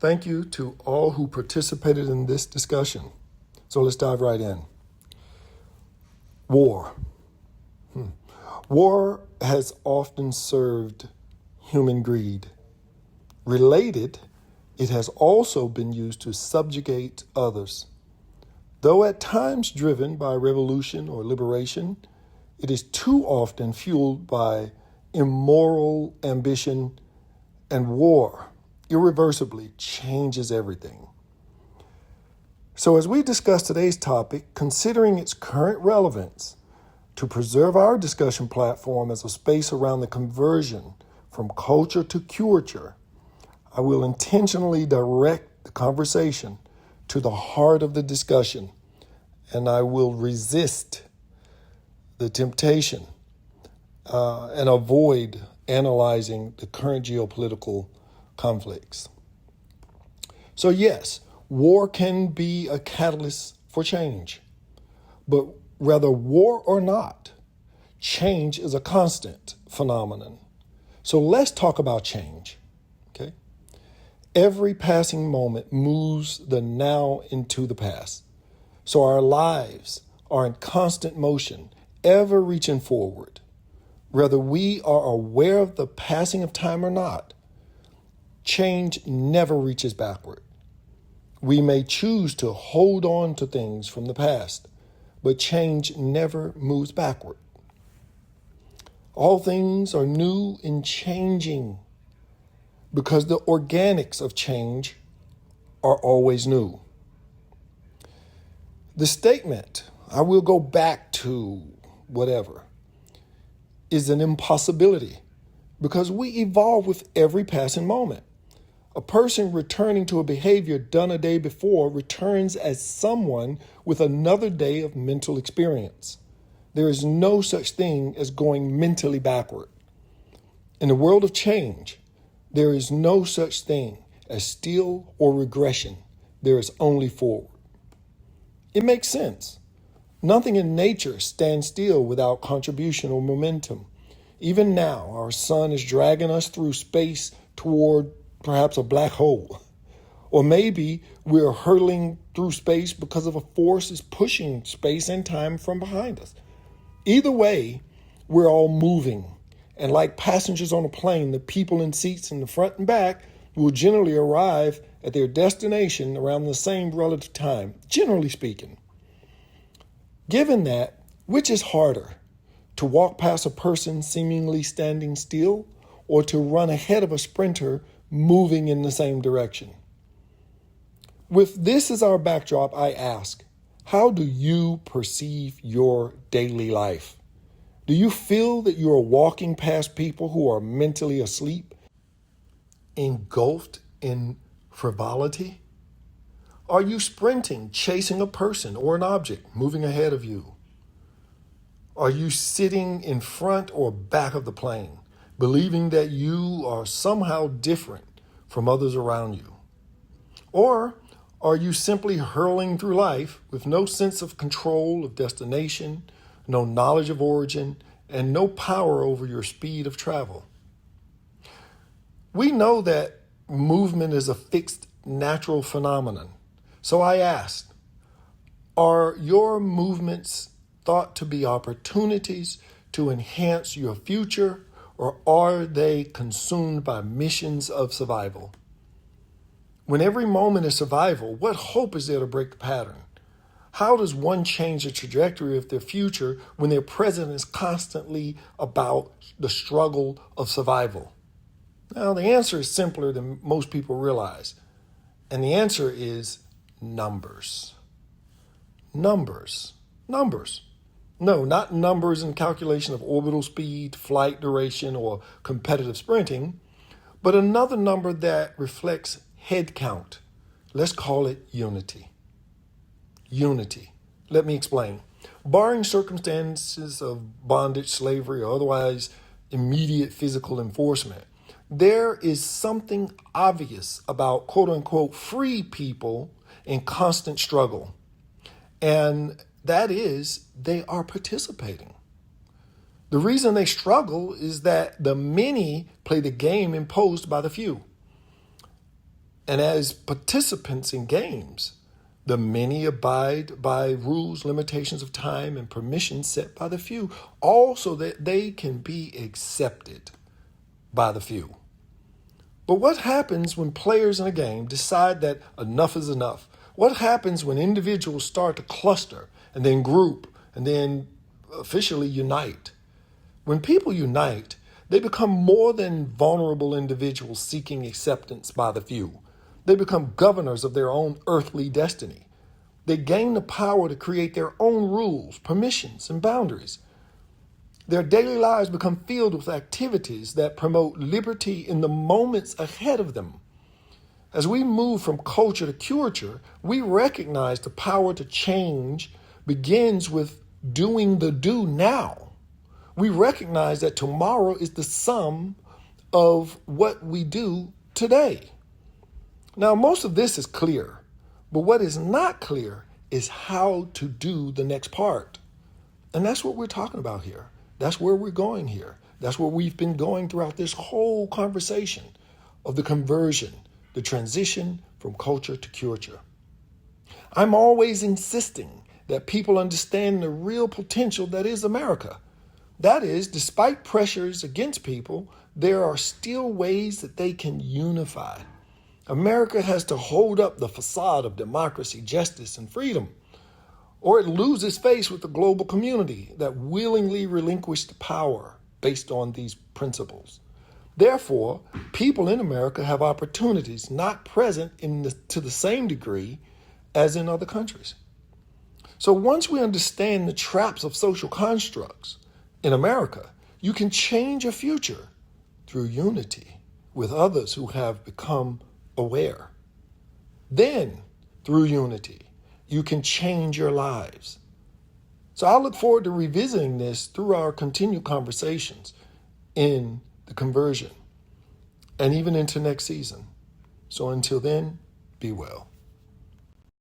Thank you to all who participated in this discussion. So let's dive right in. War. War has often served human greed. Related, it has also been used to subjugate others. Though at times driven by revolution or liberation, it is too often fueled by immoral ambition, and war irreversibly changes everything. So as we discuss today's topic, considering its current relevance, to preserve our discussion platform as a space around the conversion from culture to culture, I will intentionally direct the conversation to the heart of the discussion, and I will resist the temptation and avoid analyzing the current geopolitical conflicts. So yes, war can be a catalyst for change, but whether war or not, change is a constant phenomenon. So let's talk about change, okay? Every passing moment moves the now into the past. So our lives are in constant motion, ever reaching forward. Whether we are aware of the passing of time or not, change never reaches backward. We may choose to hold on to things from the past, but change never moves backward. All things are new and changing because the organics of change are always new. The statement, I will go back to whatever, is an impossibility because we evolve with every passing moment. A person returning to a behavior done a day before returns as someone with another day of mental experience. There is no such thing as going mentally backward. In the world of change, there is no such thing as still or regression. There is only forward. It makes sense. Nothing in nature stands still without contribution or momentum. Even now, our sun is dragging us through space toward perhaps a black hole. Or maybe we're hurtling through space because of a force is pushing space and time from behind us. Either way, we're all moving. And like passengers on a plane, the people in seats in the front and back will generally arrive at their destination around the same relative time, generally speaking. Given that, which is harder, to walk past a person seemingly standing still or to run ahead of a sprinter moving in the same direction? With this as our backdrop, I ask, how do you perceive your daily life? Do you feel that you are walking past people who are mentally asleep, engulfed in frivolity? Are you sprinting, chasing a person or an object moving ahead of you? Are you sitting in front or back of the plane, believing that you are somehow different from others around you? Or are you simply hurling through life with no sense of control of destination, no knowledge of origin, and no power over your speed of travel? We know that movement is a fixed natural phenomenon. So I asked, are your movements thought to be opportunities to enhance your future, or are they consumed by missions of survival? When every moment is survival, what hope is there to break the pattern? How does one change the trajectory of their future when their present is constantly about the struggle of survival? Now, the answer is simpler than most people realize. And the answer is numbers. Numbers. No, not numbers in calculation of orbital speed, flight duration, or competitive sprinting, but another number that reflects head count. Let's call it unity. Unity. Let me explain. Barring circumstances of bondage, slavery, or otherwise immediate physical enforcement, there is something obvious about quote unquote free people in constant struggle. And that is, they are participating. The reason they struggle is that the many play the game imposed by the few. And as participants in games, the many abide by rules, limitations of time, and permissions set by the few, all so that they can be accepted by the few. But what happens when players in a game decide that enough is enough? What happens when individuals start to cluster and then group and then officially unite? When people unite, they become more than vulnerable individuals seeking acceptance by the few. They become governors of their own earthly destiny. They gain the power to create their own rules, permissions, and boundaries. Their daily lives become filled with activities that promote liberty in the moments ahead of them. As we move from culture to culture, we recognize the power to change begins with doing the do now. We recognize that tomorrow is the sum of what we do today. Now, most of this is clear, but what is not clear is how to do the next part. And that's what we're talking about here. That's where we're going here. That's where we've been going throughout this whole conversation of the conversion, the transition from culture to culture. I'm always insisting that people understand the real potential that is America. That is, despite pressures against people, there are still ways that they can unify. America has to hold up the facade of democracy, justice, and freedom, or it loses face with the global community that willingly relinquished power based on these principles. Therefore, people in America have opportunities not present to the same degree as in other countries. So once we understand the traps of social constructs in America, you can change your future through unity with others who have become aware. Then, through unity, you can change your lives. So I look forward to revisiting this through our continued conversations in the conversion and even into next season. So until then, be well.